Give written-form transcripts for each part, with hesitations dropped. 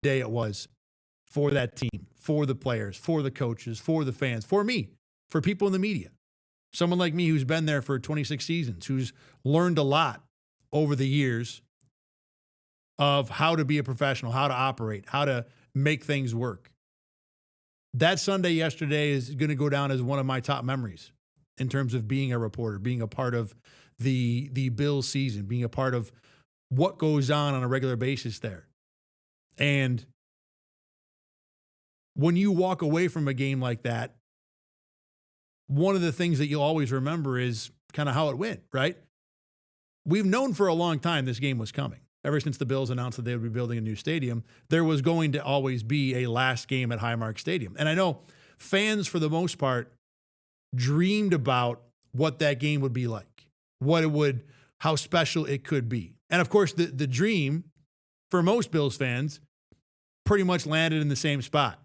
day it was for that team, for the players, for the coaches, for the fans, for me, for people in the media. Someone like me who's been there for 26 seasons, who's learned a lot over the years of how to be a professional, how to operate, how to make things work. That Sunday yesterday is going to go down as one of my top memories in terms of being a reporter, being a part of the Bills season, being a part of what goes on a regular basis there. And when you walk away from a game like that, one of the things that you'll always remember is kind of how it went, right? We've known for a long time this game was coming. Ever since the Bills announced that they would be building a new stadium, there was going to always be a last game at Highmark Stadium. And I know fans, for the most part, dreamed about what that game would be like, how special it could be. And of course, the dream for most Bills fans pretty much landed in the same spot.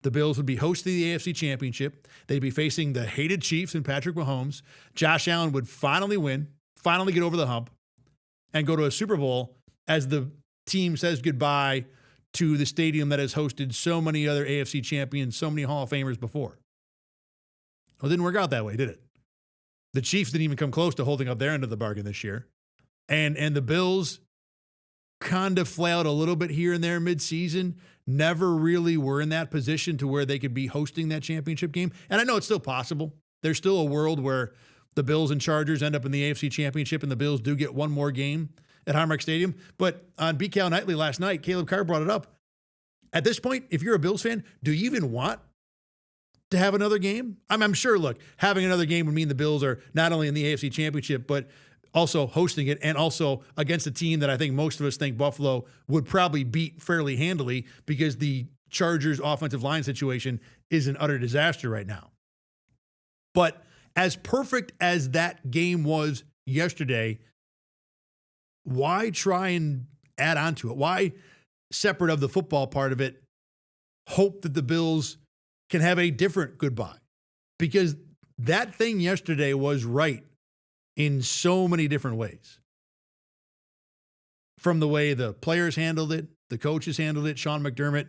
The Bills would be hosting the AFC Championship. They'd be facing the hated Chiefs and Patrick Mahomes. Josh Allen would finally win, finally get over the hump, and go to a Super Bowl as the team says goodbye to the stadium that has hosted so many other AFC champions, so many Hall of Famers before. Well, it didn't work out that way, did it? The Chiefs didn't even come close to holding up their end of the bargain this year. And the Bills kind of flailed a little bit here and there mid-season, never really were in that position to where they could be hosting that championship game. And I know it's still possible. There's still a world where the Bills and Chargers end up in the AFC Championship and the Bills do get one more game at Highmark Stadium. But on BCal Nightly last night, Caleb Carr brought it up. At this point, if you're a Bills fan, do you even want to have another game? I'm sure, look, having another game would mean the Bills are not only in the AFC Championship, but also hosting it and also against a team that I think most of us think Buffalo would probably beat fairly handily because the Chargers' offensive line situation is an utter disaster right now. But as perfect as that game was yesterday, why try and add on to it? Why, separate of the football part of it, hope that the Bills can have a different goodbye? Because that thing yesterday was right in so many different ways. From the way the players handled it, the coaches handled it, Sean McDermott,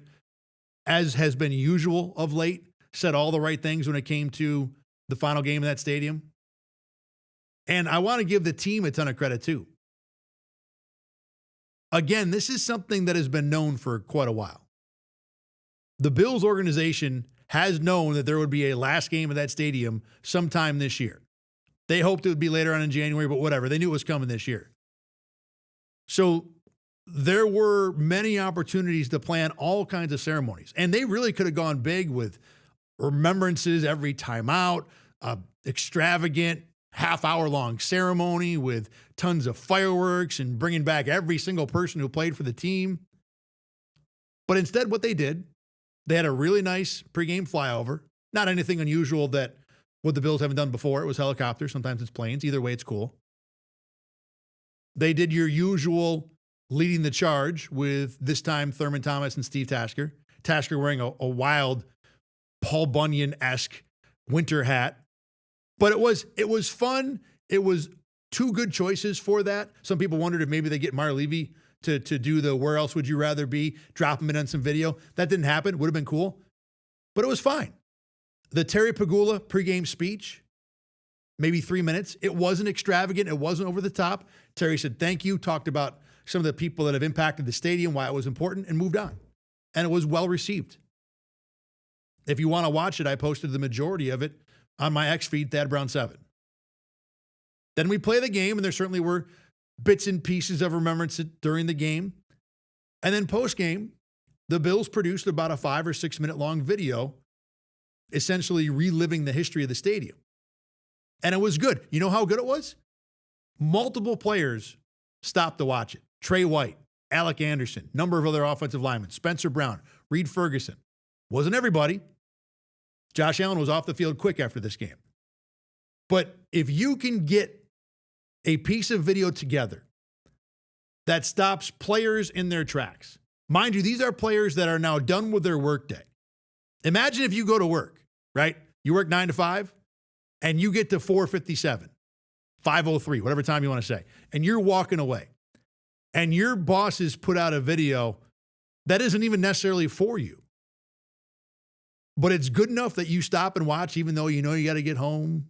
as has been usual of late, said all the right things when it came to the final game of that stadium. And I want to give the team a ton of credit too. Again, this is something that has been known for quite a while. The Bills organization has known that there would be a last game of that stadium sometime this year. They hoped it would be later on in January, but whatever. They knew it was coming this year. So there were many opportunities to plan all kinds of ceremonies. And they really could have gone big with remembrances every time out, extravagant half-hour-long ceremony with tons of fireworks and bringing back every single person who played for the team. But instead, what they did, they had a really nice pregame flyover. Not anything unusual that what the Bills haven't done before. It was helicopters. Sometimes it's planes. Either way, it's cool. They did your usual leading the charge with, this time, Thurman Thomas and Steve Tasker. Tasker wearing a wild Paul Bunyan-esque winter hat. But it was fun. It was two good choices for that. Some people wondered if maybe they get Mar Levy to do the where else would you rather be, drop him in on some video. That didn't happen. Would have been cool. But it was fine. The Terry Pagula pregame speech, maybe 3 minutes. It wasn't extravagant. It wasn't over the top. Terry said thank you, talked about some of the people that have impacted the stadium, why it was important, and moved on. And it was well received. If you want to watch it, I posted the majority of it on my X feed, Thad Brown 7. Then we play the game, and there certainly were bits and pieces of remembrance during the game. And then post-game, the Bills produced about a 5 or 6 minute long video, essentially reliving the history of the stadium. And it was good. You know how good it was? Multiple players stopped to watch it. Trey White, Alec Anderson, number of other offensive linemen, Spencer Brown, Reed Ferguson. Wasn't everybody. Josh Allen was off the field quick after this game. But if you can get a piece of video together that stops players in their tracks, mind you, these are players that are now done with their workday. Imagine if you go to work, right? You work 9 to 5, and you get to 4:57, 5:03, whatever time you want to say, and you're walking away, and your bosses put out a video that isn't even necessarily for you. But it's good enough that you stop and watch, even though you know you got to get home.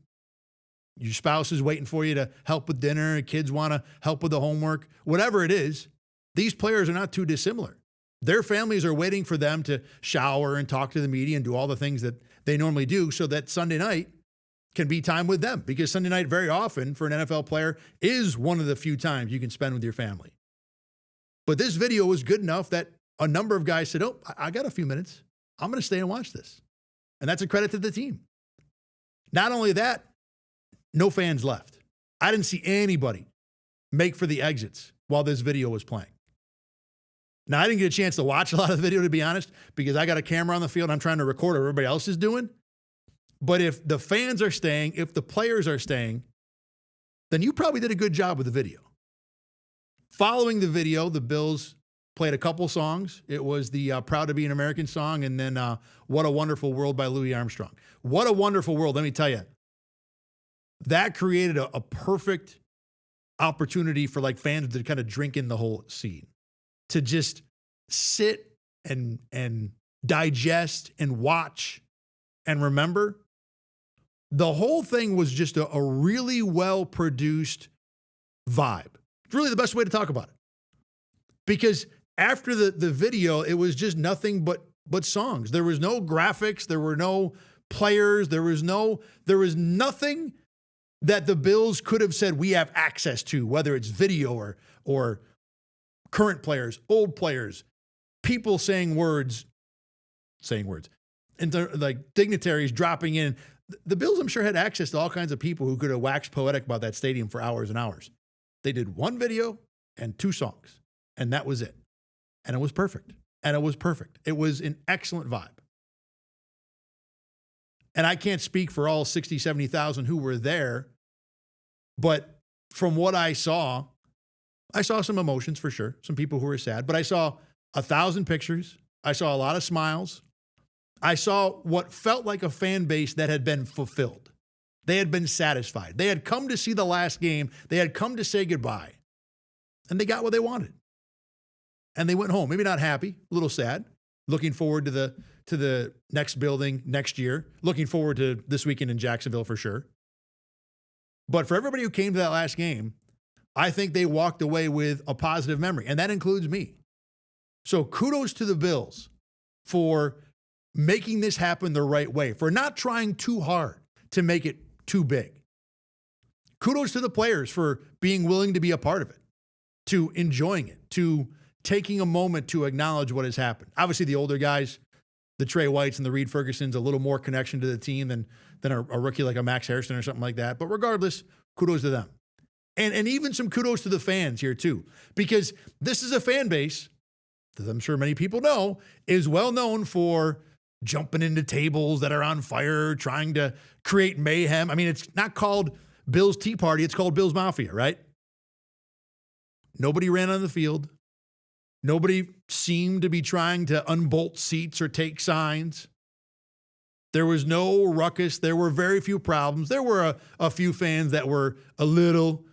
Your spouse is waiting for you to help with dinner. Kids want to help with the homework. Whatever it is, these players are not too dissimilar. Their families are waiting for them to shower and talk to the media and do all the things that they normally do so that Sunday night can be time with them. Because Sunday night, very often, for an NFL player, is one of the few times you can spend with your family. But this video was good enough that a number of guys said, oh, I got a few minutes. I'm going to stay and watch this. And that's a credit to the team. Not only that, no fans left. I didn't see anybody make for the exits while this video was playing. Now, I didn't get a chance to watch a lot of the video, to be honest, because I got a camera on the field and I'm trying to record what everybody else is doing. But if the fans are staying, if the players are staying, then you probably did a good job with the video. Following the video, the Bills played a couple songs. It was the Proud to Be an American song, and then What a Wonderful World by Louis Armstrong. What a wonderful world, let me tell you. That created a perfect opportunity for like fans to kind of drink in the whole scene, to just sit and digest and watch and remember. The whole thing was just a really well-produced vibe. It's really the best way to talk about it. Because after the video, it was just nothing but songs. There was no graphics. There were no players. There was nothing that the Bills could have said we have access to, whether it's video or current players, old players, people saying words, and like dignitaries dropping in. The Bills, I'm sure, had access to all kinds of people who could have waxed poetic about that stadium for hours and hours. They did one video and two songs, and that was it. And it was perfect. It was an excellent vibe. And I can't speak for all 60, 70,000 who were there, but from what I saw some emotions for sure, some people who were sad, but I saw 1,000 pictures. I saw a lot of smiles. I saw what felt like a fan base that had been fulfilled. They had been satisfied. They had come to see the last game. They had come to say goodbye, and they got what they wanted. And they went home, maybe not happy, a little sad, looking forward to the next building next year, looking forward to this weekend in Jacksonville for sure. But for everybody who came to that last game, I think they walked away with a positive memory, and that includes me. So kudos to the Bills for making this happen the right way, for not trying too hard to make it too big. Kudos to the players for being willing to be a part of it, to enjoying it, to taking a moment to acknowledge what has happened. Obviously, the older guys, the Trey Whites and the Reed Fergusons, a little more connection to the team than a rookie like a Max Harrison or something like that. But regardless, kudos to them. And even some kudos to the fans here too, because this is a fan base that I'm sure many people know is well known for jumping into tables that are on fire, trying to create mayhem. I mean, it's not called Bills Tea Party, it's called Bills Mafia, right? Nobody ran on the field. Nobody seemed to be trying to unbolt seats or take signs. There was no ruckus. There were very few problems. There were a few fans that were a little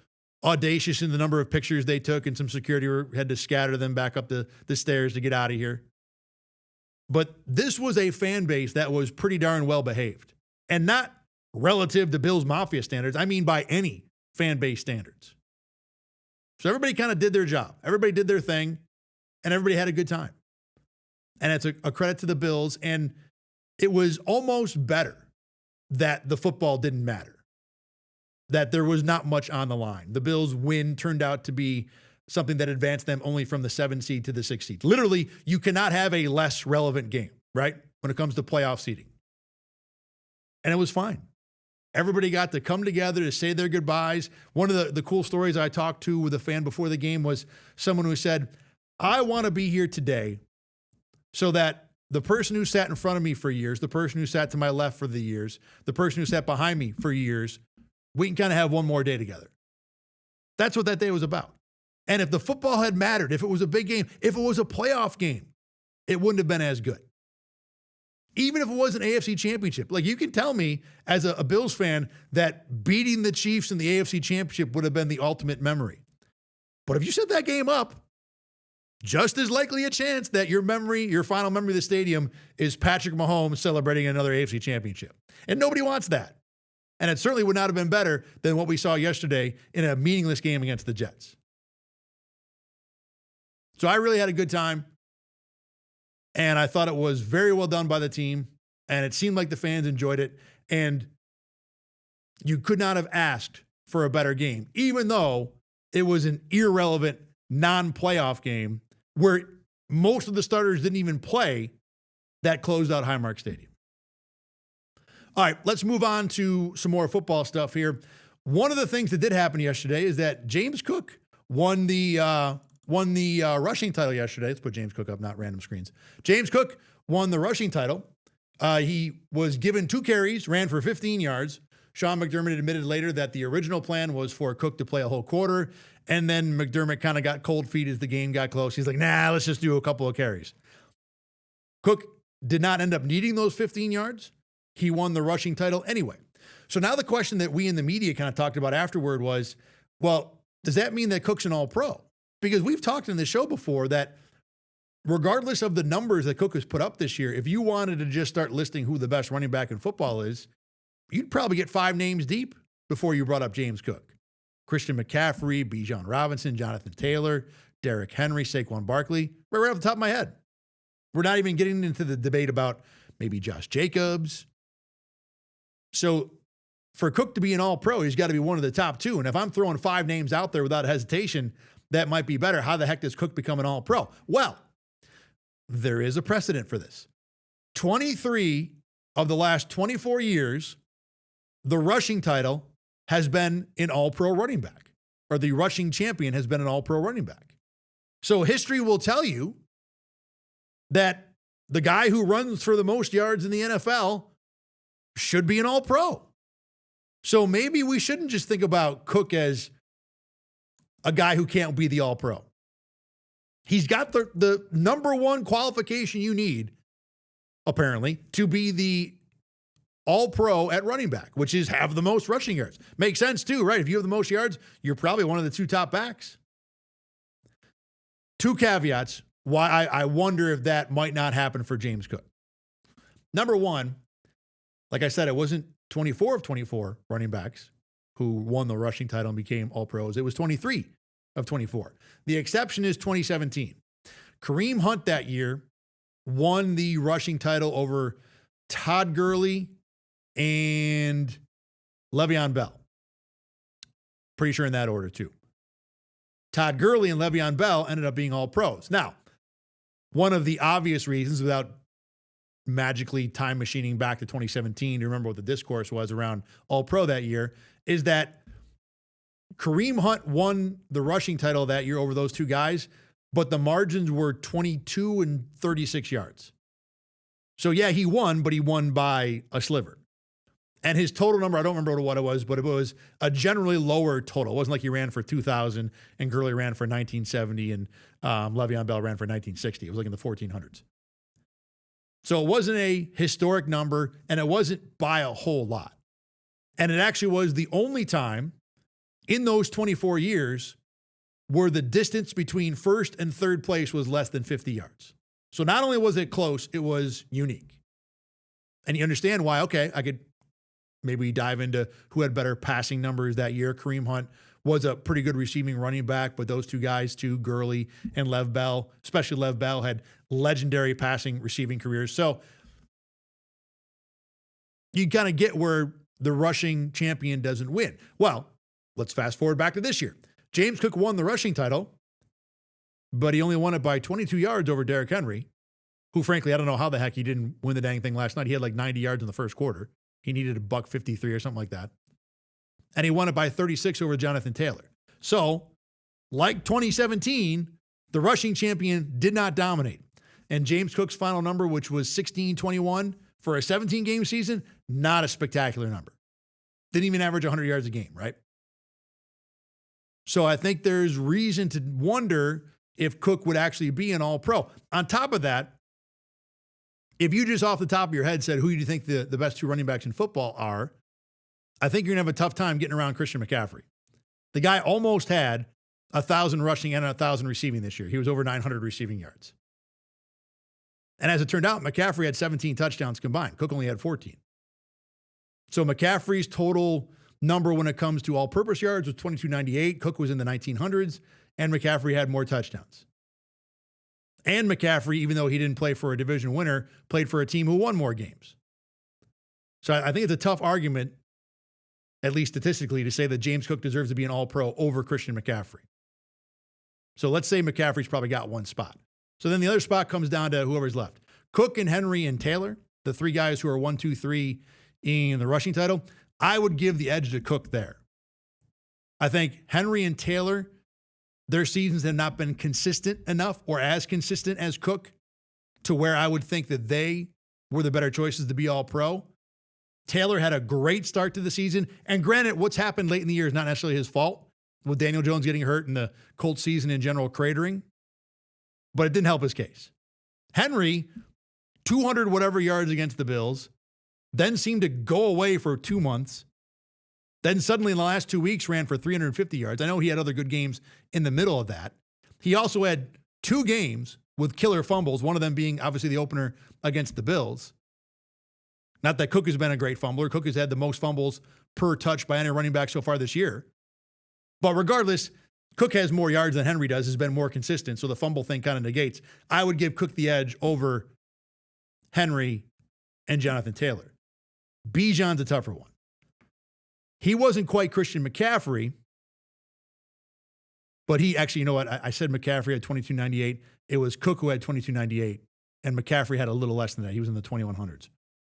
audacious in the number of pictures they took, and some security had to scatter them back up the stairs to get out of here. But this was a fan base that was pretty darn well behaved, and not relative to Bills Mafia standards. I mean by any fan base standards. So everybody kind of did their job. Everybody did their thing, and everybody had a good time. And it's a credit to the Bills, and it was almost better that the football didn't matter, that there was not much on the line. The Bills' win turned out to be something that advanced them only from the 7 seed to the 6 seed. Literally, you cannot have a less relevant game, right, when it comes to playoff seeding. And it was fine. Everybody got to come together to say their goodbyes. One of the cool stories I talked to with a fan before the game was someone who said, I want to be here today so that the person who sat in front of me for years, the person who sat to my left for the years, the person who sat behind me for years, we can kind of have one more day together. That's what that day was about. And if the football had mattered, if it was a big game, if it was a playoff game, it wouldn't have been as good. Even if it was an AFC championship. Like, you can tell me as a Bills fan that beating the Chiefs in the AFC championship would have been the ultimate memory. But if you set that game up just as likely a chance that your final memory of the stadium is Patrick Mahomes celebrating another AFC championship. And nobody wants that. And it certainly would not have been better than what we saw yesterday in a meaningless game against the Jets. So I really had a good time. And I thought it was very well done by the team. And it seemed like the fans enjoyed it. And you could not have asked for a better game, even though it was an irrelevant non-playoff game where most of the starters didn't even play that closed out Highmark Stadium. All right, let's move on to some more football stuff here. One of the things that did happen yesterday is that James Cook won the rushing title yesterday. Let's put James Cook up, not random screens. James Cook won the rushing title. He was given 2 carries, ran for 15 yards. Sean McDermott admitted later that the original plan was for Cook to play a whole quarter, and then McDermott kind of got cold feet as the game got close. He's like, nah, let's just do a couple of carries. Cook did not end up needing those 15 yards. He won the rushing title anyway. So now the question that we in the media kind of talked about afterward was, well, does that mean that Cook's an all-pro? Because we've talked in the show before that regardless of the numbers that Cook has put up this year, if you wanted to just start listing who the best running back in football is, you'd probably get 5 names deep before you brought up James Cook. Christian McCaffrey, Bijan Robinson, Jonathan Taylor, Derrick Henry, Saquon Barkley, right off the top of my head. We're not even getting into the debate about maybe Josh Jacobs. So for Cook to be an all-pro, he's got to be one of the top 2. And if I'm throwing 5 names out there without hesitation, that might be better. How the heck does Cook become an all-pro? Well, there is a precedent for this. 23 of the last 24 years, the rushing title has been an all-pro running back, or the rushing champion has been an all-pro running back. So history will tell you that the guy who runs for the most yards in the NFL should be an all-pro. So maybe we shouldn't just think about Cook as a guy who can't be the all-pro. He's got the number one qualification you need, apparently, to be the all-pro at running back, which is have the most rushing yards. Makes sense too, right? If you have the most yards, you're probably one of the 2 top backs. 2 caveats why I wonder if that might not happen for James Cook. Number one, like I said, it wasn't 24 of 24 running backs who won the rushing title and became all-pros. It was 23 of 24. The exception is 2017. Kareem Hunt that year won the rushing title over Todd Gurley and Le'Veon Bell. Pretty sure in that order too. Todd Gurley and Le'Veon Bell ended up being all pros. Now, one of the obvious reasons, without magically time machining back to 2017 to remember what the discourse was around all pro that year, is that Kareem Hunt won the rushing title that year over those 2 guys, but the margins were 22 and 36 yards. So yeah, he won, but he won by a sliver. And his total number, I don't remember what it was, but it was a generally lower total. It wasn't like he ran for 2,000 and Gurley ran for 1970 and Le'Veon Bell ran for 1960. It was like in the 1400s. So it wasn't a historic number, and it wasn't by a whole lot. And it actually was the only time in those 24 years where the distance between first and third place was less than 50 yards. So not only was it close, it was unique. And you understand why, okay, I could maybe dive into who had better passing numbers that year. Kareem Hunt was a pretty good receiving running back, but those 2 guys too, Gurley and Lev Bell, especially Lev Bell, had legendary passing receiving careers. So you kind of get where the rushing champion doesn't win. Well, let's fast forward back to this year. James Cook won the rushing title, but he only won it by 22 yards over Derrick Henry, who frankly, I don't know how the heck he didn't win the dang thing last night. He had like 90 yards in the first quarter. He needed $153 or something like that. And he won it by 36 over Jonathan Taylor. So, like 2017, the rushing champion did not dominate. And James Cook's final number, which was 16-21 for a 17-game season, not a spectacular number. Didn't even average 100 yards a game, right? So I think there's reason to wonder if Cook would actually be an all-pro. On top of that, if you just off the top of your head said, who do you think the best 2 running backs in football are, I think you're going to have a tough time getting around Christian McCaffrey. The guy almost had 1,000 rushing and 1,000 receiving this year. He was over 900 receiving yards. And as it turned out, McCaffrey had 17 touchdowns combined. Cook only had 14. So McCaffrey's total number when it comes to all-purpose yards was 2298. Cook was in the 1900s, and McCaffrey had more touchdowns. And McCaffrey, even though he didn't play for a division winner, played for a team who won more games. So I think it's a tough argument, at least statistically, to say that James Cook deserves to be an all-pro over Christian McCaffrey. So let's say McCaffrey's probably got one spot. So then the other spot comes down to whoever's left. Cook and Henry and Taylor, the three guys who are 1, 2, 3 in the rushing title, I would give the edge to Cook there. I think Henry and Taylor, their seasons have not been consistent enough or as consistent as Cook to where I would think that they were the better choices to be all pro. Taylor had a great start to the season. And granted, what's happened late in the year is not necessarily his fault, with Daniel Jones getting hurt and the Colts season in general cratering, but it didn't help his case. Henry, 200 whatever yards against the Bills, then seemed to go away for 2 months. Then suddenly in the last 2 weeks ran for 350 yards. I know he had other good games in the middle of that. He also had 2 games with killer fumbles, one of them being obviously the opener against the Bills. Not that Cook has been a great fumbler. Cook has had the most fumbles per touch by any running back so far this year. But regardless, Cook has more yards than Henry does, has been more consistent, so the fumble thing kind of negates. I would give Cook the edge over Henry and Jonathan Taylor. Bijan's a tougher one. He wasn't quite Christian McCaffrey, but he actually, you know what? I said McCaffrey had 2298. It was Cook who had 2298, and McCaffrey had a little less than that. He was in the 2100s.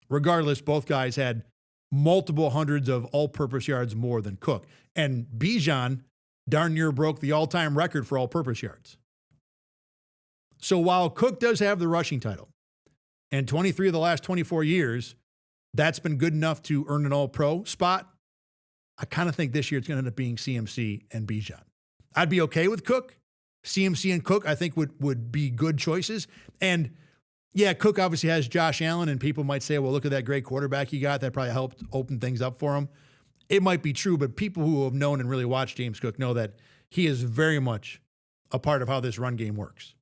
Regardless, both guys had multiple hundreds of all-purpose yards more than Cook. And Bijan darn near broke the all-time record for all-purpose yards. So while Cook does have the rushing title, and 23 of the last 24 years, that's been good enough to earn an all-pro spot, I kind of think this year it's going to end up being CMC and Bijan. I'd be okay with Cook. CMC and Cook, I think, would be good choices. And yeah, Cook obviously has Josh Allen, and people might say, well, look at that great quarterback he got. That probably helped open things up for him. It might be true, but people who have known and really watched James Cook know that he is very much a part of how this run game works.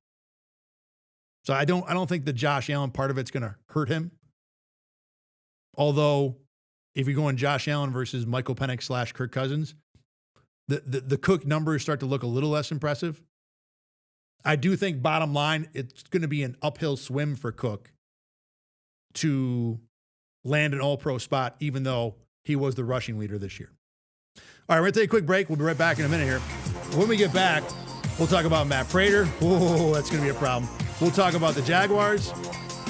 So I don't think the Josh Allen part of it's going to hurt him. Although, if you're going Josh Allen versus Michael Penix / Kirk Cousins, the Cook numbers start to look a little less impressive. I do think, bottom line, it's going to be an uphill swim for Cook to land an all-pro spot, even though he was the rushing leader this year. All right, we're going to take a quick break. We'll be right back in a minute here. When we get back, we'll talk about Matt Prater. Oh, that's going to be a problem. We'll talk about the Jaguars.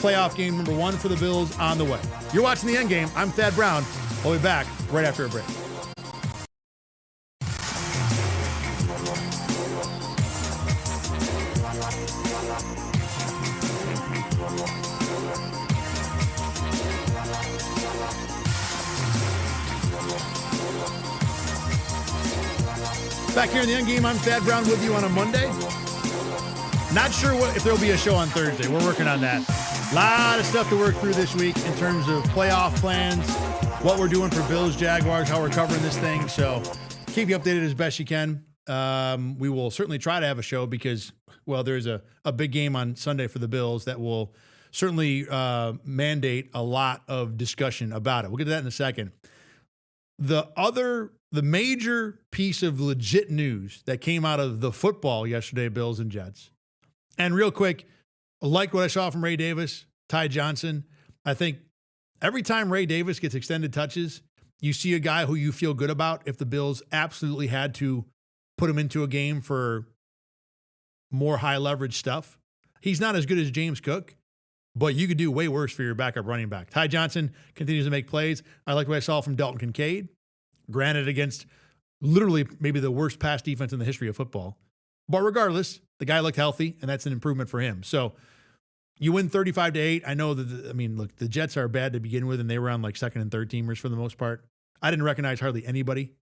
Playoff game number 1 for the Bills on the way. You're watching the Endgame. I'm Thad Brown. We'll be back right after a break. Back here in the Endgame, I'm Thad Brown with you on a Monday. Not sure if there'll be a show on Thursday. We're working on that. A lot of stuff to work through this week in terms of playoff plans, what we're doing for Bills, Jaguars, how we're covering this thing. So keep you updated as best you can. We will certainly try to have a show because, well, there's a big game on Sunday for the Bills that will certainly mandate a lot of discussion about it. We'll get to that in a second. The major piece of legit news that came out of the football yesterday, Bills and Jets. And real quick, I like what I saw from Ray Davis, Ty Johnson. I think every time Ray Davis gets extended touches, you see a guy who you feel good about if the Bills absolutely had to put him into a game for more high leverage stuff. He's not as good as James Cook, but you could do way worse for your backup running back. Ty Johnson continues to make plays. I like what I saw from Dalton Kincaid, granted against literally maybe the worst pass defense in the history of football. But regardless, the guy looked healthy, and that's an improvement for him. So you win 35-8. I know that, look, the Jets are bad to begin with, and they were on like second and third teamers for the most part. I didn't recognize hardly anybody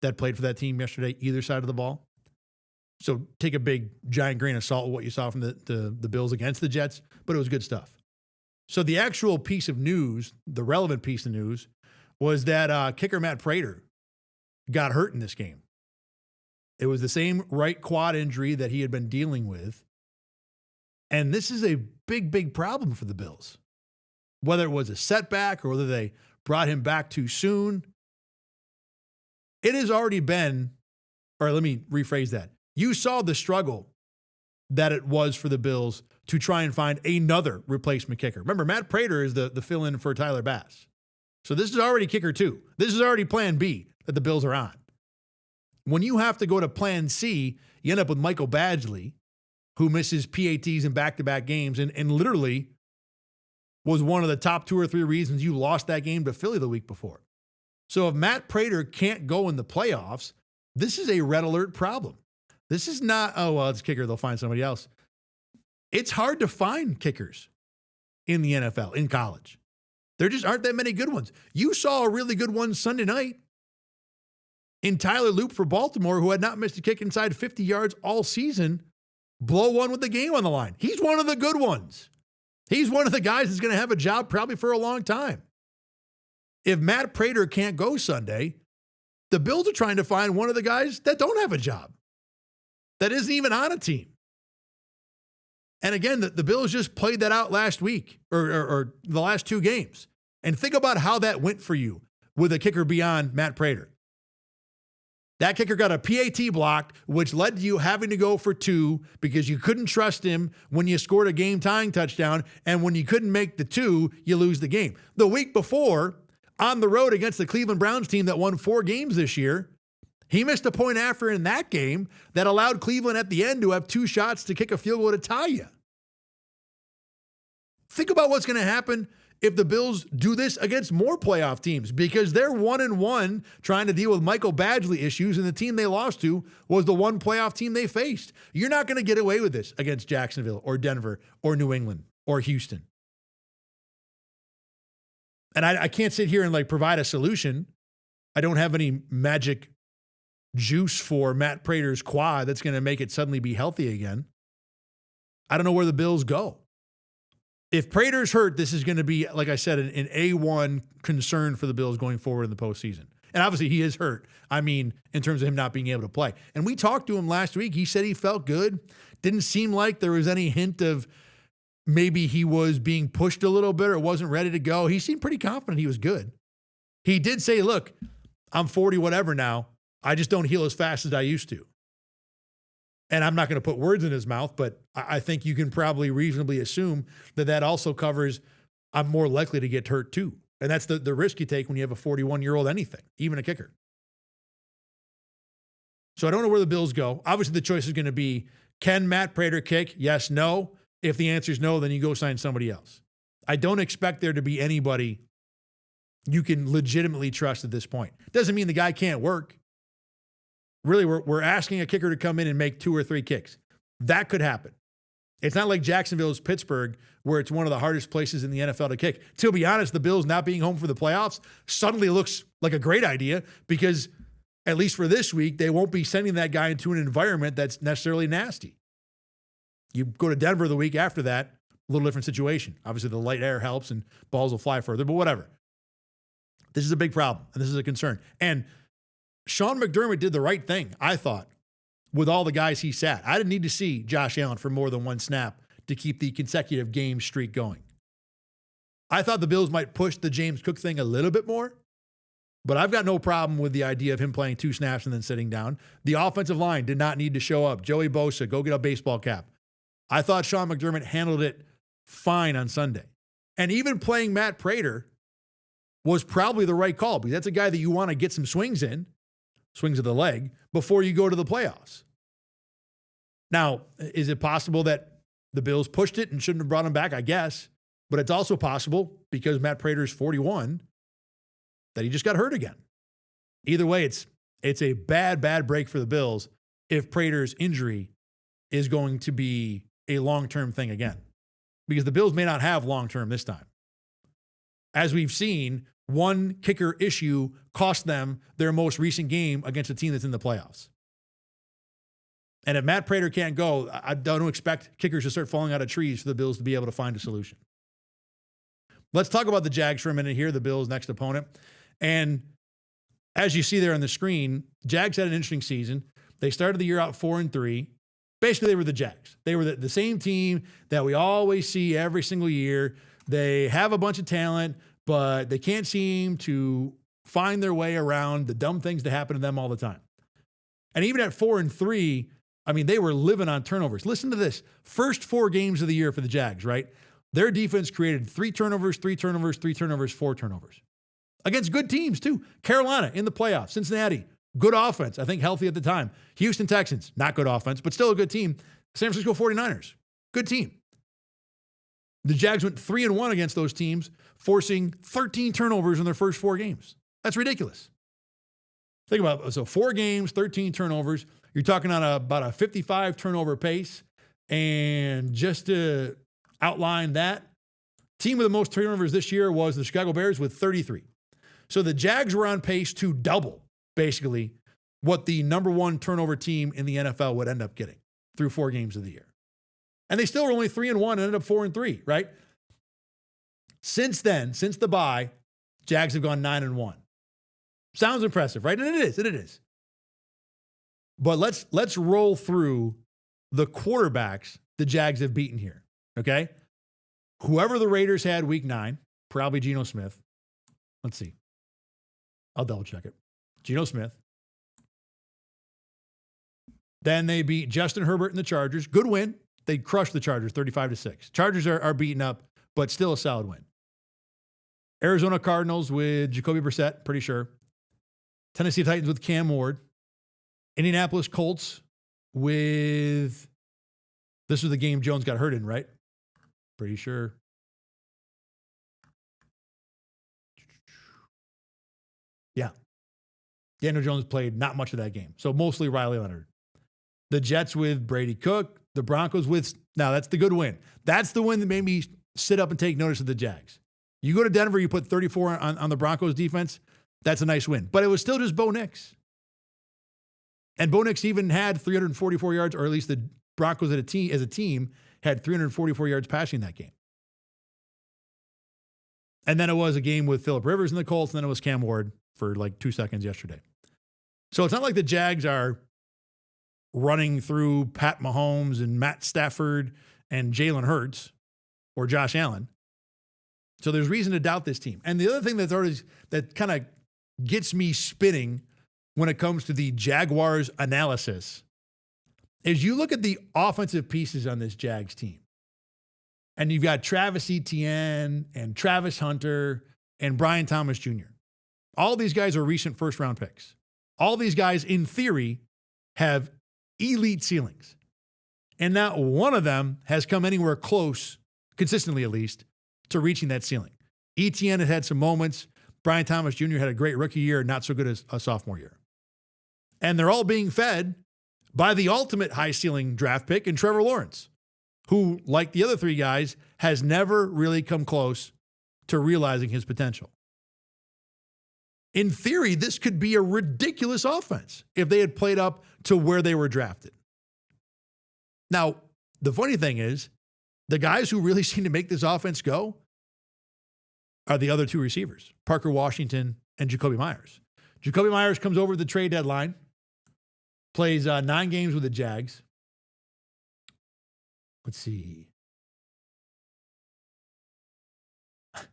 that played for that team yesterday, either side of the ball. So take a big, giant grain of salt with what you saw from the Bills against the Jets, but it was good stuff. So the actual piece of news, the relevant piece of news, was that kicker Matt Prater got hurt in this game. It was the same right quad injury that he had been dealing with. And this is a big, big problem for the Bills. Whether it was a setback or whether they brought him back too soon, it has already been, or let me rephrase that. You saw the struggle that it was for the Bills to try and find another replacement kicker. Remember, Matt Prater is the fill-in for Tyler Bass. So this is already kicker 2. This is already plan B that the Bills are on. When you have to go to plan C, you end up with Michael Badgley, who misses PATs in back-to-back games and literally was one of the top 2 or 3 reasons you lost that game to Philly the week before. So if Matt Prater can't go in the playoffs, this is a red alert problem. This is not, oh, well, it's a kicker, they'll find somebody else. It's hard to find kickers in the NFL, in college. There just aren't that many good ones. You saw a really good one Sunday night in Tyler Loop for Baltimore, who had not missed a kick inside 50 yards all season, blow one with the game on the line. He's one of the good ones. He's one of the guys that's going to have a job probably for a long time. If Matt Prater can't go Sunday, the Bills are trying to find one of the guys that don't have a job, that isn't even on a team. And again, the Bills just played that out last week or the last 2 games. And think about how that went for you with a kicker beyond Matt Prater. That kicker got a PAT blocked, which led to you having to go for 2 because you couldn't trust him when you scored a game-tying touchdown. And when you couldn't make the 2, you lose the game. The week before, on the road against the Cleveland Browns team that won 4 games this year, he missed a point after in that game that allowed Cleveland at the end to have 2 shots to kick a field goal to tie you. Think about what's going to happen if the Bills do this against more playoff teams, because they're 1-1 trying to deal with Michael Badgley issues, and the team they lost to was the one playoff team they faced. You're not going to get away with this against Jacksonville or Denver or New England or Houston. And I can't sit here and like provide a solution. I don't have any magic juice for Matt Prater's quad that's going to make it suddenly be healthy again. I don't know where the Bills go. If Prater's hurt, this is going to be, like I said, an A1 concern for the Bills going forward in the postseason. And obviously he is hurt. I mean, in terms of him not being able to play. And we talked to him last week. He said he felt good. Didn't seem like there was any hint of maybe he was being pushed a little bit or wasn't ready to go. He seemed pretty confident he was good. He did say, look, I'm 40 whatever now. I just don't heal as fast as I used to. And I'm not going to put words in his mouth, but I think you can probably reasonably assume that that also covers I'm more likely to get hurt too. And that's the risk you take when you have a 41-year-old anything, even a kicker. So I don't know where the Bills go. Obviously, the choice is going to be, can Matt Prater kick? Yes, no. If the answer is no, then you go sign somebody else. I don't expect there to be anybody you can legitimately trust at this point. Doesn't mean the guy can't work. Really, we're asking a kicker to come in and make 2 or 3 kicks. That could happen. It's not like Jacksonville's Pittsburgh, where it's one of the hardest places in the NFL to kick. To be honest, the Bills not being home for the playoffs suddenly looks like a great idea because, at least for this week, they won't be sending that guy into an environment that's necessarily nasty. You go to Denver the week after that, a little different situation. Obviously, the light air helps and balls will fly further, but whatever. This is a big problem, and this is a concern. And Sean McDermott did the right thing, I thought, with all the guys he sat. I didn't need to see Josh Allen for more than 1 snap to keep the consecutive game streak going. I thought the Bills might push the James Cook thing a little bit more, but I've got no problem with the idea of him playing 2 snaps and then sitting down. The offensive line did not need to show up. Joey Bosa, go get a baseball cap. I thought Sean McDermott handled it fine on Sunday. And even playing Matt Prater was probably the right call because that's a guy that you want to get some swings in. Swings of the leg before you go to the playoffs. Now, is it possible that the Bills pushed it and shouldn't have brought him back? I guess. But it's also possible, because Matt Prater's 41, that he just got hurt again. Either way, it's a bad break for the Bills if Prater's injury is going to be a long-term thing again. Because the Bills may not have long-term this time. As we've seen, one kicker issue cost them their most recent game against a team that's in the playoffs. And if Matt Prater can't go, I don't expect kickers to start falling out of trees for the Bills to be able to find a solution. Let's talk about the Jags for a minute here, the Bills' next opponent. And as you see there on the screen, Jags had an interesting season. They started the year out 4-3. Basically, they were the Jags. They were the same team that we always see every single year. They have a bunch of talent, but they can't seem to find their way around the dumb things that happen to them all the time. And even at 4-3, I mean, they were living on turnovers. Listen to this. First 4 games of the year for the Jags, right? Their defense created 3 turnovers, 3 turnovers, 3 turnovers, 4 turnovers. Against good teams, too. Carolina in the playoffs. Cincinnati, good offense. I think healthy at the time. Houston Texans, not good offense, but still a good team. San Francisco 49ers, good team. The Jags went 3-1 against those teams, forcing 13 turnovers in their first 4 games. That's ridiculous. Think about it. So 4 games, 13 turnovers. You're talking on about a 55 turnover pace. And just to outline that, team with the most turnovers this year was the Chicago Bears with 33. So the Jags were on pace to double, basically, what the number 1 turnover team in the NFL would end up getting through 4 games of the year. And they still were only 3-1 and ended up 4-3, right? Since then, since the bye, Jags have gone 9-1. Sounds impressive, right? And it is. But let's roll through the quarterbacks the Jags have beaten here, okay? Whoever the Raiders had week 9, probably Geno Smith. Let's see. I'll double check it. Geno Smith. Then they beat Justin Herbert and the Chargers. Good win. They crushed the Chargers 35-6. Chargers are beaten up, but still a solid win. Arizona Cardinals with Jacoby Brissett, pretty sure. Tennessee Titans with Cam Ward. Indianapolis Colts with, this was the game Jones got hurt in, right? Pretty sure. Yeah. Daniel Jones played not much of that game. So mostly Riley Leonard. The Jets with Brady Cook. The Broncos with, now that's the good win. That's the win that made me sit up and take notice of the Jags. You go to Denver, you put 34 on the Broncos defense. That's a nice win. But it was still just Bo Nix. And Bo Nix even had 344 yards, or at least the Broncos as a team had 344 yards passing that game. And then it was a game with Phillip Rivers and the Colts, and then it was Cam Ward for like 2 seconds yesterday. So it's not like the Jags are running through Pat Mahomes and Matt Stafford and Jalen Hurts or Josh Allen. So there's reason to doubt this team. And the other thing that kind of gets me spinning when it comes to the Jaguars analysis is you look at the offensive pieces on this Jags team. And you've got Travis Etienne and Travis Hunter and Brian Thomas Jr. All these guys are recent first-round picks. All these guys, in theory, have elite ceilings. And not one of them has come anywhere close, consistently at least, to reaching that ceiling. Etienne had some moments. Brian Thomas Jr. had a great rookie year, not so good as a sophomore year. And they're all being fed by the ultimate high-ceiling draft pick in Trevor Lawrence, who, like the other 3 guys, has never really come close to realizing his potential. In theory, this could be a ridiculous offense if they had played up to where they were drafted. Now, the funny thing is, the guys who really seem to make this offense go are the other 2 receivers, Parker Washington and Jacoby Myers. Jacoby Myers comes over the trade deadline, plays 9 games with the Jags. Let's see.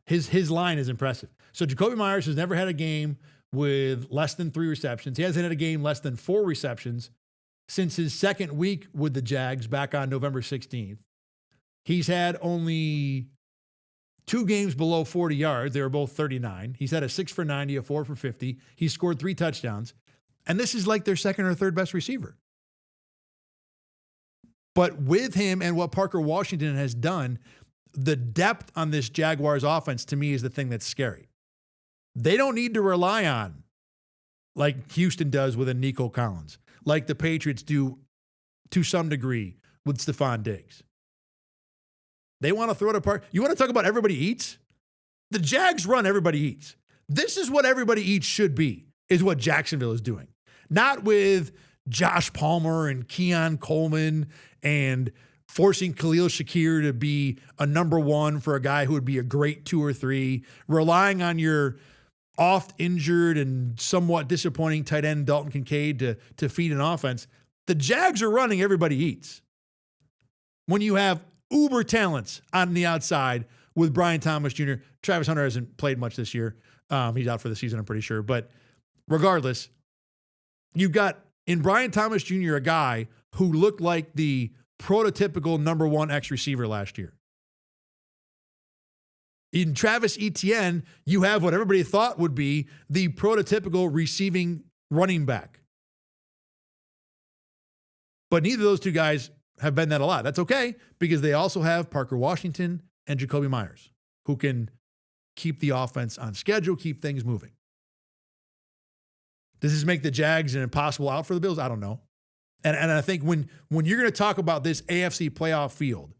His line is impressive. So Jacoby Myers has never had a game with less than 3 receptions. He hasn't had a game less than 4 receptions since his second week with the Jags back on November 16th. He's had only 2 games below 40 yards. They were both 39. He's had a 6 for 90, a 4 for 50. He scored 3 touchdowns. And this is like their second or third best receiver. But with him and what Parker Washington has done, the depth on this Jaguars offense to me is the thing that's scary. They don't need to rely on, like Houston does with a Nico Collins, like the Patriots do to some degree with Stephon Diggs. They want to throw it apart. You want to talk about everybody eats? The Jags run everybody eats. This is what everybody eats should be, is what Jacksonville is doing. Not with Josh Palmer and Keon Coleman and forcing Khalil Shakir to be a number 1 for a guy who would be a great 2 or 3, relying on your oft injured and somewhat disappointing tight end Dalton Kincaid to feed an offense. The Jags are running everybody eats. When you have uber talents on the outside with Brian Thomas Jr., Travis Hunter hasn't played much this year. He's out for the season, I'm pretty sure. But regardless, you've got in Brian Thomas Jr. a guy who looked like the prototypical number one X receiver last year. In Travis Etienne, you have what everybody thought would be the prototypical receiving running back. But neither of those two guys have been that a lot. That's okay, because they also have Parker Washington and Jacoby Myers, who can keep the offense on schedule, keep things moving. Does this make the Jags an impossible out for the Bills? I don't know. And I think when you're going to talk about this AFC playoff field,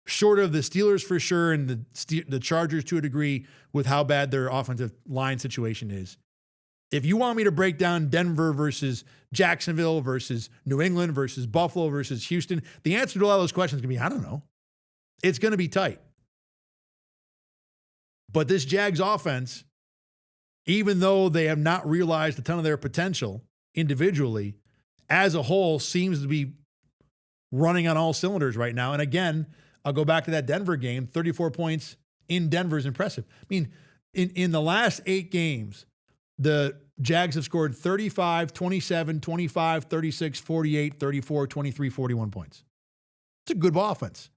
short of the Steelers for sure and the Chargers to a degree with how bad their offensive line situation is, if you want me to break down Denver versus Jacksonville versus New England versus Buffalo versus Houston, the answer to all those questions is going to be, I don't know. It's going to be tight. But this Jags offense, even though they have not realized a ton of their potential individually, as a whole seems to be running on all cylinders right now. And again, I'll go back to that Denver game. 34 points in Denver is impressive. I mean, in the last 8 games, the Jags have scored 35, 27, 25, 36, 48, 34, 23, 41 points. It's a good offense.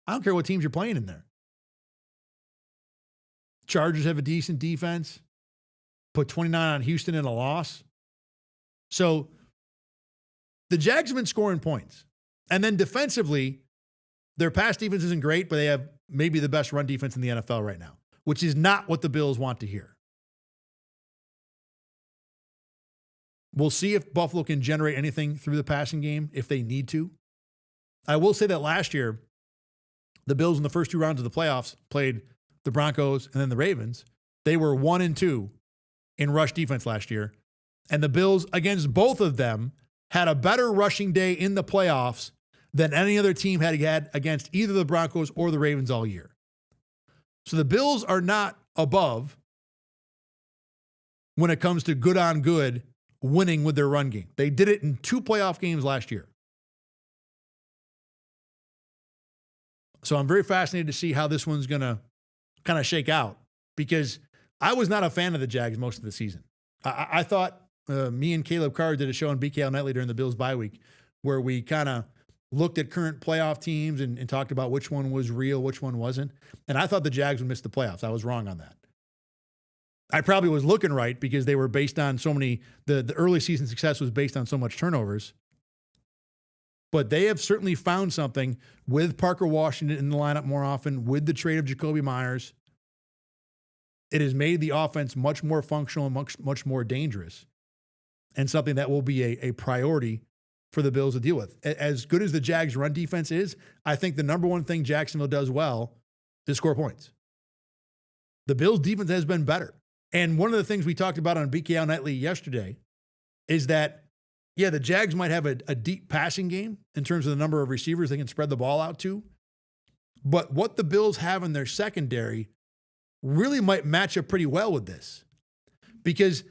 I don't care what teams you're playing in there. Chargers have a decent defense. Put 29 on Houston in a loss. So the Jags have been scoring points. And then defensively, their pass defense isn't great, but they have maybe the best run defense in the NFL right now, which is not what the Bills want to hear. We'll see if Buffalo can generate anything through the passing game if they need to. I will say that last year, the Bills in the first 2 rounds of the playoffs played the Broncos and then the Ravens. They were 1-2 in rush defense last year. And the Bills, against both of them, had a better rushing day in the playoffs than any other team had against either the Broncos or the Ravens all year. So the Bills are not above when it comes to good on good winning with their run game. They did it in 2 playoff games last year. So I'm very fascinated to see how this one's going to kind of shake out, because I was not a fan of the Jags most of the season. I thought me and Caleb Carr did a show on BKL Nightly during the Bills bye week where we kind of looked at current playoff teams and talked about which one was real, which one wasn't. And I thought the Jags would miss the playoffs. I was wrong on that. I probably was looking right because they were based on so many, the early season success was based on so much turnovers. But they have certainly found something with Parker Washington in the lineup more often, with the trade of Jacoby Myers. It has made the offense much more functional and much more dangerous, and something that will be a priority for the Bills to deal with. As good as the Jags' run defense is, I think the number one thing Jacksonville does well is score points. The Bills' defense has been better. And one of the things we talked about on BKL Nightly yesterday is that, yeah, the Jags might have a deep passing game in terms of the number of receivers they can spread the ball out to. But what the Bills have in their secondary really might match up pretty well with this. Because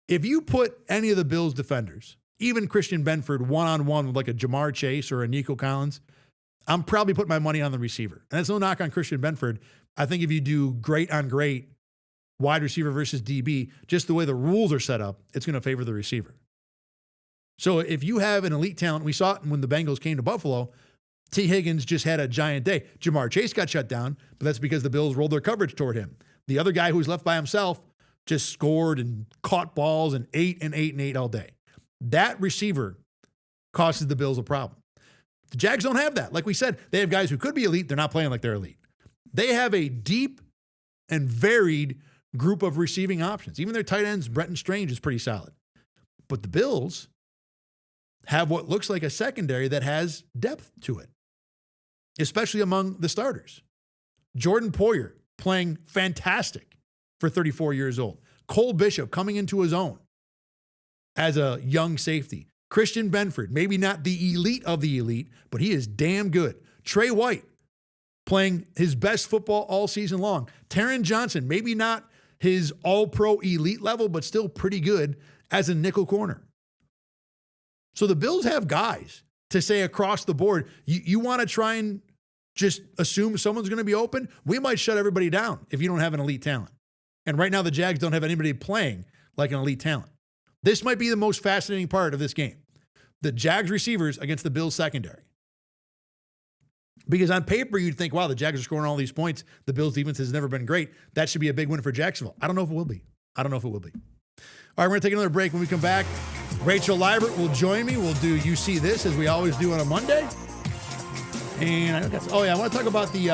if you put any of the Bills defenders, even Christian Benford, one-on-one with like a Jamar Chase or a Nico Collins, I'm probably putting my money on the receiver. And that's no knock on Christian Benford. I think if you do great on great, wide receiver versus DB, just the way the rules are set up, it's going to favor the receiver. So if you have an elite talent, we saw it when the Bengals came to Buffalo, T. Higgins just had a giant day. Jamar Chase got shut down, but that's because the Bills rolled their coverage toward him. The other guy who was left by himself just scored and caught balls and 8 and 8 and 8 all day. That receiver causes the Bills a problem. The Jags don't have that. Like we said, they have guys who could be elite. They're not playing like they're elite. They have a deep and varied group of receiving options. Even their tight ends, Brenton Strange, is pretty solid. But the Bills have what looks like a secondary that has depth to it, especially among the starters. Jordan Poyer playing fantastic for 34 years old. Cole Bishop coming into his own as a young safety. Christian Benford, maybe not the elite of the elite, but he is damn good. Trey White playing his best football all season long. Taron Johnson, maybe not his all-pro elite level, but still pretty good as a nickel corner. So the Bills have guys to say across the board, you want to try and just assume someone's going to be open? We might shut everybody down if you don't have an elite talent. And right now the Jags don't have anybody playing like an elite talent. This might be the most fascinating part of this game. The Jags receivers against the Bills secondary. Because on paper, you'd think, wow, the Jags are scoring all these points. The Bills defense has never been great. That should be a big win for Jacksonville. I don't know if it will be. All right, we're going to take another break. When we come back, Rachel Liebert will join me. We'll do You See This, as we always do on a Monday. And I want to talk about the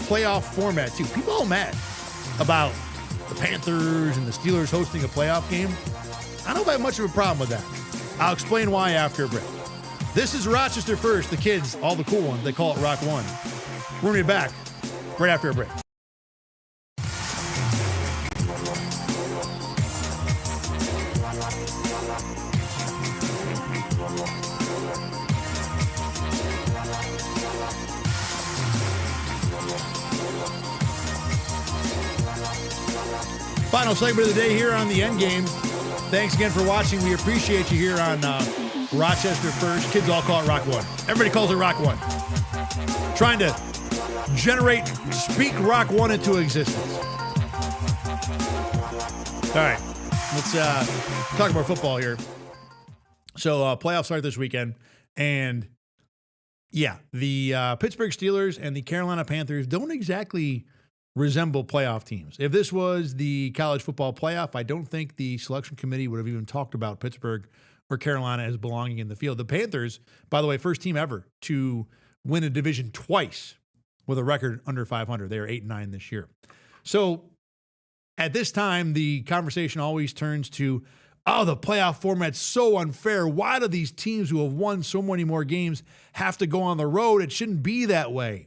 playoff format, too. People are all mad about the Panthers and the Steelers hosting a playoff game. I don't have much of a problem with that. I'll explain why after a break. This is Rochester First, the kids, all the cool ones. They call it Rock One. We're going to be back right after a break. Final segment of the day here on the Endgame. Thanks again for watching. We appreciate you here on Rochester First. Kids all call it Rock One. Everybody calls it Rock One. Trying to speak Rock One into existence. All right, let's talk about football here. So playoffs start this weekend, and yeah, the Pittsburgh Steelers and the Carolina Panthers don't exactly resemble playoff teams. If this was the college football playoff, I don't think the selection committee would have even talked about Pittsburgh or Carolina as belonging in the field. The Panthers, by the way, first team ever to win a division twice with a record under 500. They are 8-9 this year. So at this time, the conversation always turns to, oh, the playoff format's so unfair. Why do these teams who have won so many more games have to go on the road? It shouldn't be that way.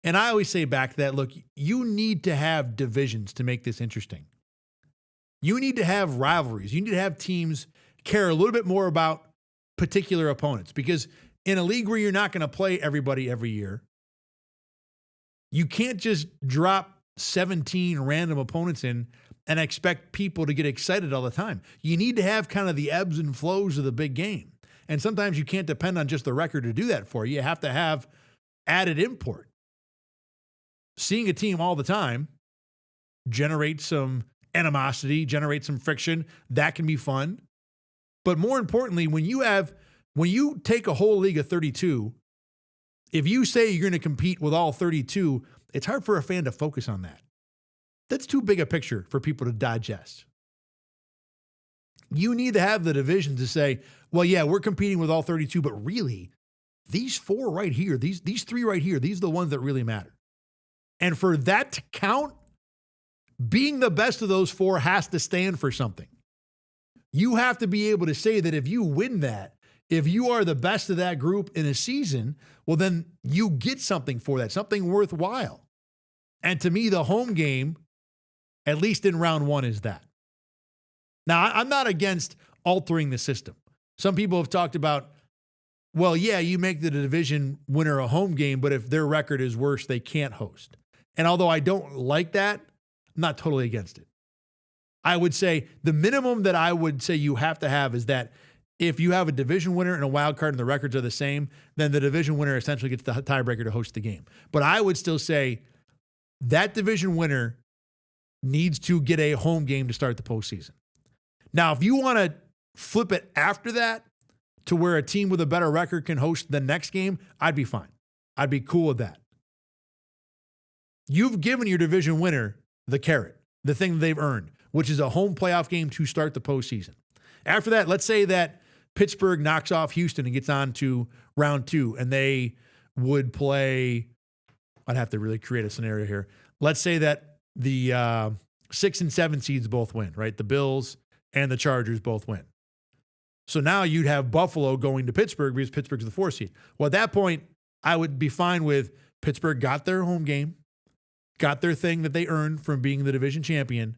And I always say back to that, look, you need to have divisions to make this interesting. You need to have rivalries. You need to have teams care a little bit more about particular opponents, because in a league where you're not going to play everybody every year, you can't just drop 17 random opponents in and expect people to get excited all the time. You need to have kind of the ebbs and flows of the big game. And sometimes you can't depend on just the record to do that for you. You have to have added import. Seeing a team all the time generates some animosity, generates some friction. That can be fun. But more importantly, when you take a whole league of 32, if you say you're going to compete with all 32, it's hard for a fan to focus on that. That's too big a picture for people to digest. You need to have the division to say, well, yeah, we're competing with all 32, but really, these four right here, these three right here, these are the ones that really matter. And for that to count, being the best of those four has to stand for something. You have to be able to say that if you win that, if you are the best of that group in a season, well, then you get something for that, something worthwhile. And to me, the home game, at least in round one, is that. Now, I'm not against altering the system. Some people have talked about, well, yeah, you make the division winner a home game, but if their record is worse, they can't host. And although I don't like that, I'm not totally against it. I would say the minimum that I would say you have to have is that if you have a division winner and a wild card and the records are the same, then the division winner essentially gets the tiebreaker to host the game. But I would still say that division winner needs to get a home game to start the postseason. Now, if you want to flip it after that to where a team with a better record can host the next game, I'd be fine. I'd be cool with that. You've given your division winner the carrot, the thing that they've earned, which is a home playoff game to start the postseason. After that, let's say that Pittsburgh knocks off Houston and gets on to round two, and they would play, I'd have to really create a scenario here. Let's say that the 6 and 7 seeds both win, right? The Bills and the Chargers both win. So now you'd have Buffalo going to Pittsburgh because Pittsburgh's the 4 seed. Well, at that point, I would be fine with Pittsburgh got their home game, got their thing that they earned from being the division champion.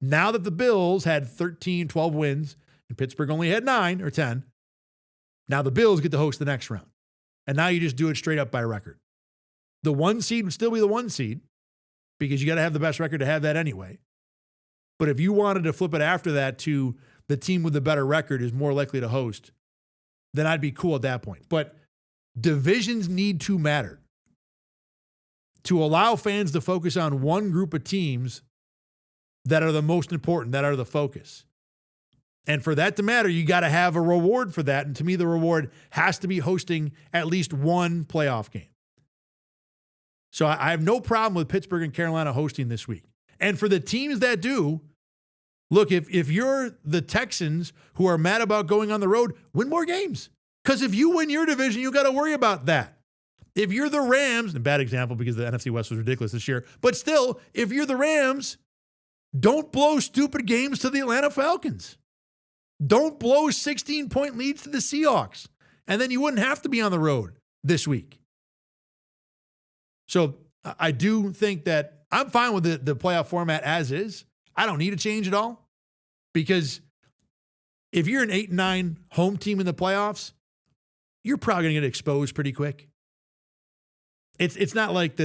Now that the Bills had 13, 12 wins, and Pittsburgh only had 9 or 10, now the Bills get to host the next round. And now you just do it straight up by record. The 1 seed would still be the 1 seed because you got to have the best record to have that anyway. But if you wanted to flip it after that to the team with the better record is more likely to host, then I'd be cool at that point. But divisions need to matter. To allow fans to focus on one group of teams that are the most important, that are the focus. And for that to matter, you got to have a reward for that. And to me, the reward has to be hosting at least one playoff game. So I have no problem with Pittsburgh and Carolina hosting this week. And for the teams that do, look, if you're the Texans who are mad about going on the road, win more games. Because if you win your division, you got to worry about that. If you're the Rams, and bad example because the NFC West was ridiculous this year, but still, if you're the Rams, don't blow stupid games to the Atlanta Falcons. Don't blow 16-point leads to the Seahawks. And then you wouldn't have to be on the road this week. So I do think that I'm fine with the playoff format as is. I don't need to change at all because if you're an 8-9 home team in the playoffs, you're probably going to get exposed pretty quick. It's not like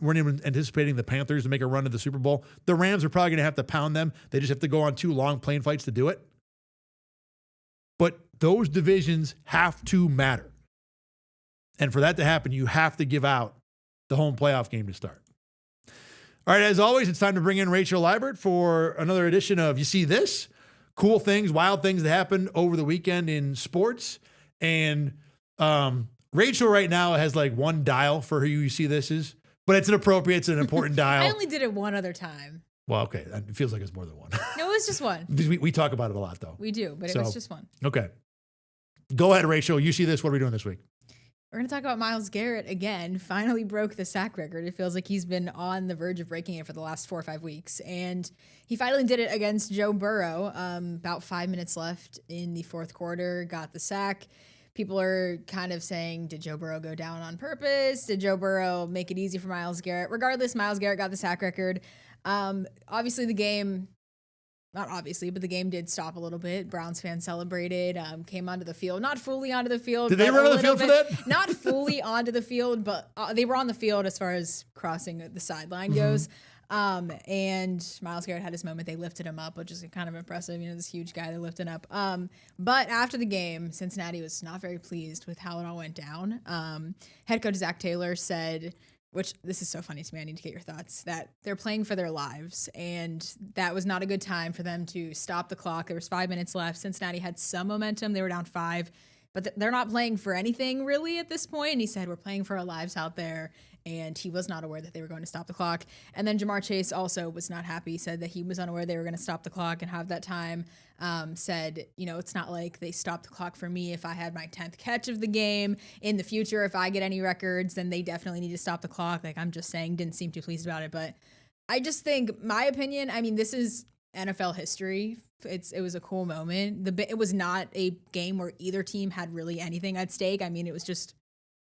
we're even anticipating the Panthers to make a run to the Super Bowl. The Rams are probably going to have to pound them. They just have to go on 2 long plane fights to do it. But those divisions have to matter. And for that to happen, you have to give out the home playoff game to start. All right, as always, it's time to bring in Rachel Liebert for another edition of You See This? Cool things, wild things that happened over the weekend in sports. And Rachel right now has like one dial for who You See This is, but it's an important dial. I only did it one other time. Well, okay. It feels like it's more than one. No, it was just one. We talk about it a lot, though. We do, but it was just one. Okay. Go ahead, Rachel. You see this. What are we doing this week? We're going to talk about Myles Garrett again. Finally broke the sack record. It feels like he's been on the verge of breaking it for the last 4 or 5 weeks. And he finally did it against Joe Burrow. About 5 minutes left in the fourth quarter, got the sack. People are kind of saying, did Joe Burrow go down on purpose? Did Joe Burrow make it easy for Myles Garrett? Regardless, Myles Garrett got the sack record. Obviously, the game, not obviously, but the game did stop a little bit. Browns fans celebrated, came onto the field. Not fully onto the field. Did they run on the field for that? Not fully onto the field, but they were on the field as far as crossing the sideline goes. And Myles Garrett had his moment. They lifted him up, which is kind of impressive. You know, this huge guy they're lifting up. But after the game, Cincinnati was not very pleased with how it all went down. Head coach Zach Taylor said, which this is so funny to me, I need to get your thoughts, that they're playing for their lives. And that was not a good time for them to stop the clock. There was 5 minutes left. Cincinnati had some momentum. They were down 5. But they're not playing for anything really at this point. And he said, we're playing for our lives out there. And he was not aware that they were going to stop the clock. And then Jamar Chase also was not happy. He said that he was unaware they were going to stop the clock and have that time. Said, you know, it's not like they stopped the clock for me if I had my 10th catch of the game. In the future, if I get any records, then they definitely need to stop the clock. Like, I'm just saying, didn't seem too pleased about it. But I just think, my opinion, I mean, this is NFL history. It was a cool moment. It was not a game where either team had really anything at stake. I mean, it was just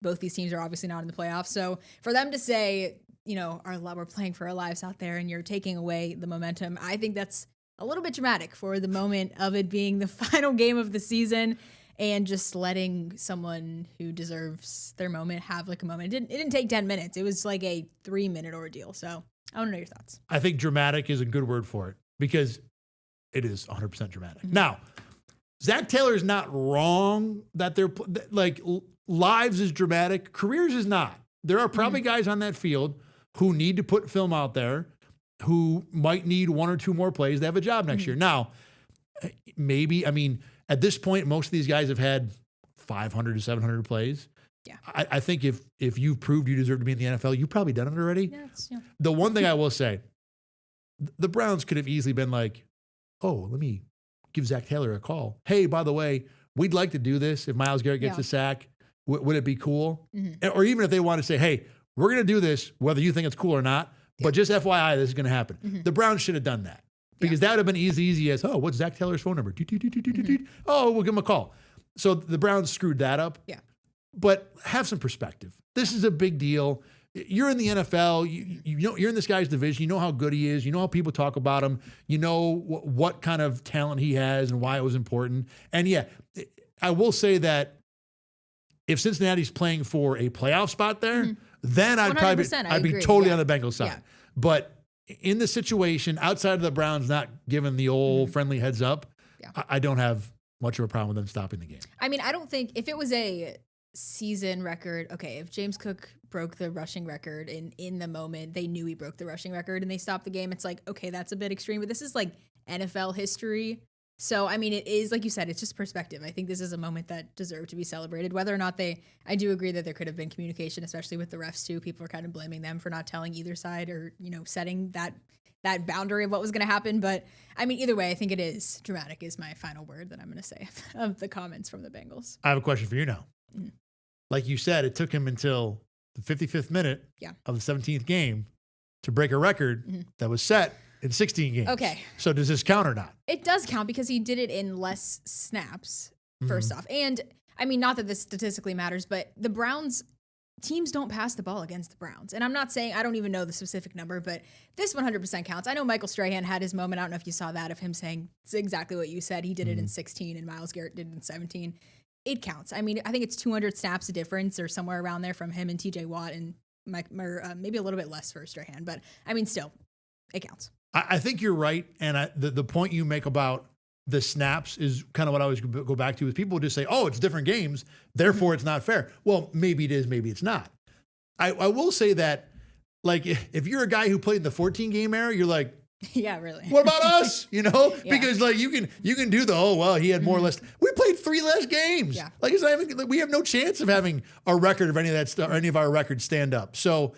both these teams are obviously not in the playoffs. So for them to say, you know, we're playing for our lives out there and you're taking away the momentum, I think that's a little bit dramatic for the moment of it being the final game of the season and just letting someone who deserves their moment have like a moment. It didn't take 10 minutes. It was like a 3-minute ordeal. So I want to know your thoughts. I think dramatic is a good word for it because it is 100% dramatic. Mm-hmm. Now, Zach Taylor is not wrong that they're like lives is dramatic. Careers is not. There are probably guys on that field who need to put film out there who might need 1 or 2 more plays to have a job next year. Now, maybe, I mean, at this point, most of these guys have had 500 to 700 plays. Yeah. I think if you've proved you deserve to be in the NFL, you've probably done it already. Yeah. The one thing I will say, the Browns could have easily been like, oh, let me give Zach Taylor a call. Hey, by the way, we'd like to do this if Myles Garrett gets a sack. Would it be cool? Mm-hmm. Or even if they want to say, hey, we're going to do this, whether you think it's cool or not, but just FYI, this is going to happen. Mm-hmm. The Browns should have done that because that would have been easy as, oh, what's Zach Taylor's phone number? Oh, we'll give him a call. So the Browns screwed that up. Yeah. But have some perspective. This is a big deal. You're in the NFL. You know, you're in this guy's division. You know how good he is. You know how people talk about him. You know what kind of talent he has and why it was important. And yeah, I will say that if Cincinnati's playing for a playoff spot there, then I'd be totally on the Bengals side. Yeah. But in the situation, outside of the Browns not giving the old friendly heads up, I don't have much of a problem with them stopping the game. I mean, I don't think if it was a season record, okay, if James Cook broke the rushing record in the moment, they knew he broke the rushing record and they stopped the game, it's like, okay, that's a bit extreme, but this is like NFL history. So, I mean, it is, like you said, it's just perspective. I think this is a moment that deserved to be celebrated. Whether or not I do agree that there could have been communication, especially with the refs too. People are kind of blaming them for not telling either side or, setting that boundary of what was going to happen. But, I mean, either way, I think it is dramatic is my final word that I'm going to say of the comments from the Bengals. I have a question for you now. Mm-hmm. Like you said, it took him until the 55th minute of the 17th game to break a record that was set in 16 games. Okay. So does this count or not? It does count because he did it in less snaps, first off. And, I mean, not that this statistically matters, but the Browns teams don't pass the ball against the Browns. And I'm not saying, I don't even know the specific number, but this 100% counts. I know Michael Strahan had his moment. I don't know if you saw that of him saying it's exactly what you said. He did it in 16 and Myles Garrett did it in 17. It counts. I mean, I think it's 200 snaps a difference or somewhere around there from him and TJ Watt and maybe a little bit less for Strahan. But, I mean, still, it counts. I think you're right. And the point you make about the snaps is kind of what I always go back to is people just say, oh, it's different games, therefore it's not fair. Well, maybe it is, maybe it's not. I will say that, like, if you're a guy who played in the 14 game era, you're like, yeah, really. What about us? Because like you can do he had more or less. We played 3 less games. Yeah. Like it's not even, we have no chance of having a record of any of that stuff or any of our records stand up. So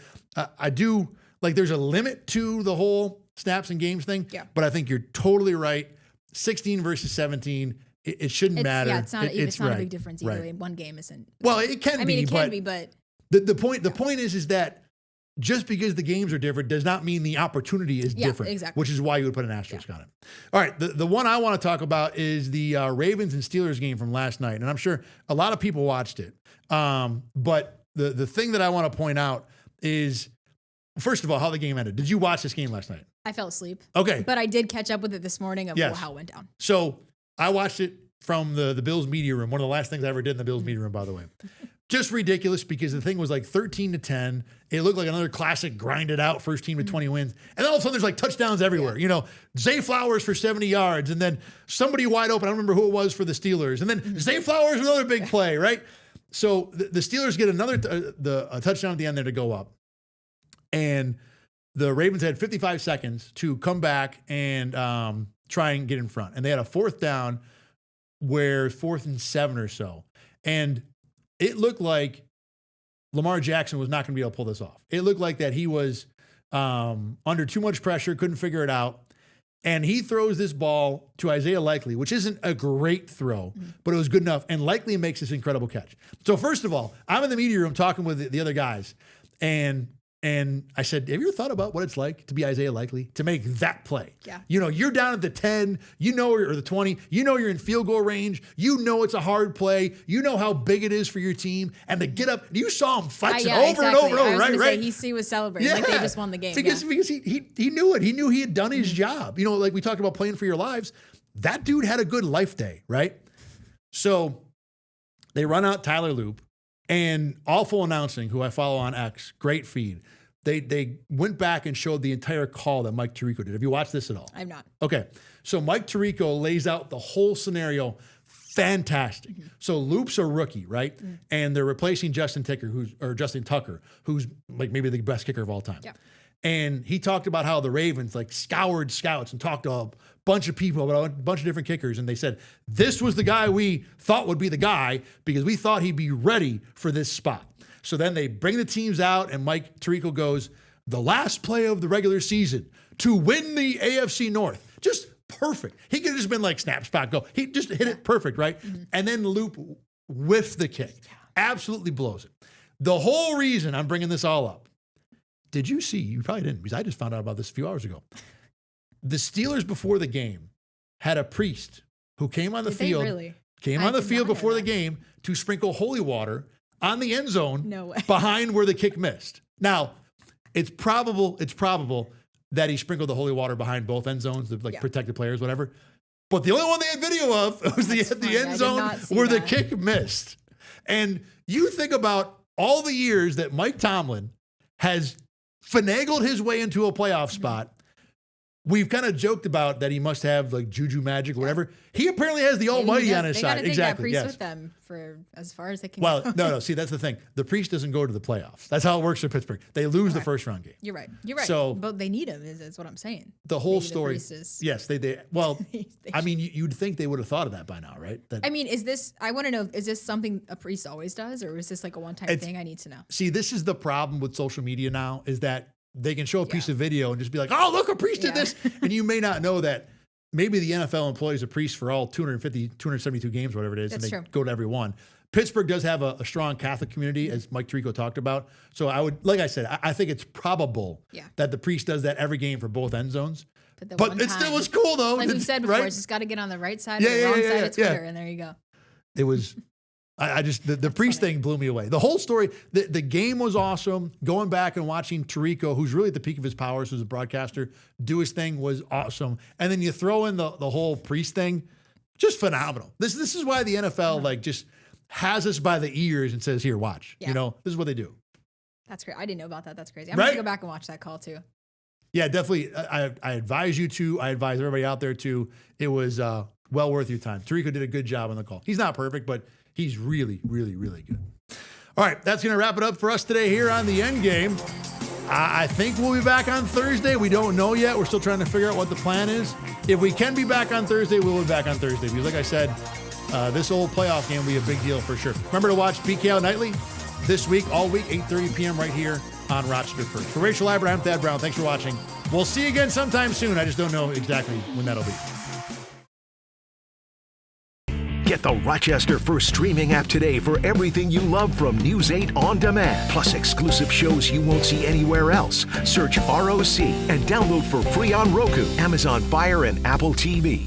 I do like there's a limit to the whole snaps and games thing. Yeah. But I think you're totally right. 16 versus 17. It shouldn't matter. Yeah, it's not a big difference either way. One game isn't. Well, it can be. It can be, but the point is that just because the games are different does not mean the opportunity is different. Exactly. Which is why you would put an asterisk on it. All right, the one I want to talk about is the Ravens and Steelers game from last night, and I'm sure a lot of people watched it. But the thing that I want to point out is, first of all, how the game ended. Did you watch this game last night? I fell asleep. Okay. But I did catch up with it this morning of how it went down. So I watched it from the Bills media room. One of the last things I ever did in the Bills media room, by the way. Just ridiculous because the thing was like 13-10. It looked like another classic grinded out first team to 20 wins. And then all of a sudden there's like touchdowns everywhere. Zay Flowers for 70 yards and then somebody wide open. I don't remember who it was for the Steelers. And then Zay Flowers with another big play, right? So the Steelers get another a touchdown at the end there to go up. And the Ravens had 55 seconds to come back and try and get in front. And they had a 4th down where 4th and 7 or so. And it looked like Lamar Jackson was not going to be able to pull this off. It looked like that he was under too much pressure, couldn't figure it out. And he throws this ball to Isaiah Likely, which isn't a great throw, but it was good enough. And Likely makes this incredible catch. So first of all, I'm in the media room talking with the other guys. And I said, have you ever thought about what it's like to be Isaiah Likely, to make that play? Yeah. You're down at the 10, or the 20, you're in field goal range. It's a hard play. You know how big it is for your team. And to get up, you saw him flexing over and over and over, right? He was celebrating like they just won the game. Because he knew it. He knew he had done his job. Like we talked about playing for your lives. That dude had a good life day, right? So they run out Tyler Loop. And Awful Announcing, who I follow on X, great feed. They went back and showed the entire call that Mike Tirico did. Have you watched this at all? I've not. Okay. So Mike Tirico lays out the whole scenario. Fantastic. So Loop's a rookie, right? And they're replacing Justin Tucker, who's like maybe the best kicker of all time. Yeah. And he talked about how the Ravens like scoured scouts and talked to a bunch of people about a bunch of different kickers. And they said, this was the guy we thought would be the guy because we thought he'd be ready for this spot. So then they bring the teams out and Mike Tirico goes, the last play of the regular season to win the AFC North. Just perfect. He could have just been like snap, spot, go. He just hit it perfect, right? And then Loop whiffed the kick. Absolutely blows it. The whole reason I'm bringing this all up, did you see, you probably didn't because I just found out about this a few hours ago. The Steelers before the game had a priest who came on the field, before the game to sprinkle holy water on the end zone behind where the kick missed. Now, it's probable that he sprinkled the holy water behind both end zones to protect the players, whatever. But the only one they had video of was the end zone where the kick missed. And you think about all the years that Mike Tomlin has finagled his way into a playoff spot. We've kind of joked about that he must have like juju magic or whatever. He apparently has the Almighty on his side. They got to take that Exactly. priest Yes. with them for as far as they can. Well, go. no. See, that's the thing. The priest doesn't go to the playoffs. That's how it works for Pittsburgh. They lose the first round game. You're right. So- but they need him. Is what I'm saying. The whole Maybe the story. priest is- Yes, they. Well, They I mean, you'd think they would have thought of that by now, right? That, I mean, is this? I want to know. Is this something a priest always does, or is this like a one-time It's- thing? I need to know. see, this is the problem with social media now is that they can show a piece Yeah. of video and just be like, "Oh, look, a priest did Yeah. this," and you may not know that maybe the NFL employs a priest for all 250, 272 games, whatever it is, That's and they true. go to every one. Pittsburgh does have a strong Catholic community, as Mike Tirico talked about. So I would, like I said, I think it's probable Yeah. that the priest does that every game for both end zones. the But one it still time- was cool though. Like we said before, right? it's just got to get on the right side Yeah, or the yeah, wrong yeah, side yeah, of Twitter, yeah. and there you go. It was, I just, the priest funny. thing blew me away. The whole story, the game was awesome. Going back and watching Tirico, who's really at the peak of his powers as a broadcaster, do his thing was awesome. And then you throw in the whole priest thing, just phenomenal. This is why the NFL like just has us by the ears and says, here, watch. Yeah. You know, this is what they do. That's great. I didn't know about that. That's crazy. I'm Right? gonna go back and watch that call too. Yeah, definitely. I advise you to. I advise everybody out there to. It was well worth your time. Tirico did a good job on the call. He's not perfect, but he's really, really, really good. All right, that's going to wrap it up for us today here on the Endgame. I think we'll be back on Thursday. We don't know yet. We're still trying to figure out what the plan is. If we can be back on Thursday, we'll be back on Thursday. Because like I said, this old playoff game will be a big deal for sure. Remember to watch BKL Nightly this week, all week, 8:30 p.m. right here on Rochester First. For Rachel Albert, I'm Thad Brown. Thanks for watching. We'll see you again sometime soon. I just don't know exactly when that'll be. Get the Rochester First streaming app today for everything you love from News 8 on demand, plus exclusive shows you won't see anywhere else. Search ROC and download for free on Roku, Amazon Fire, and Apple TV.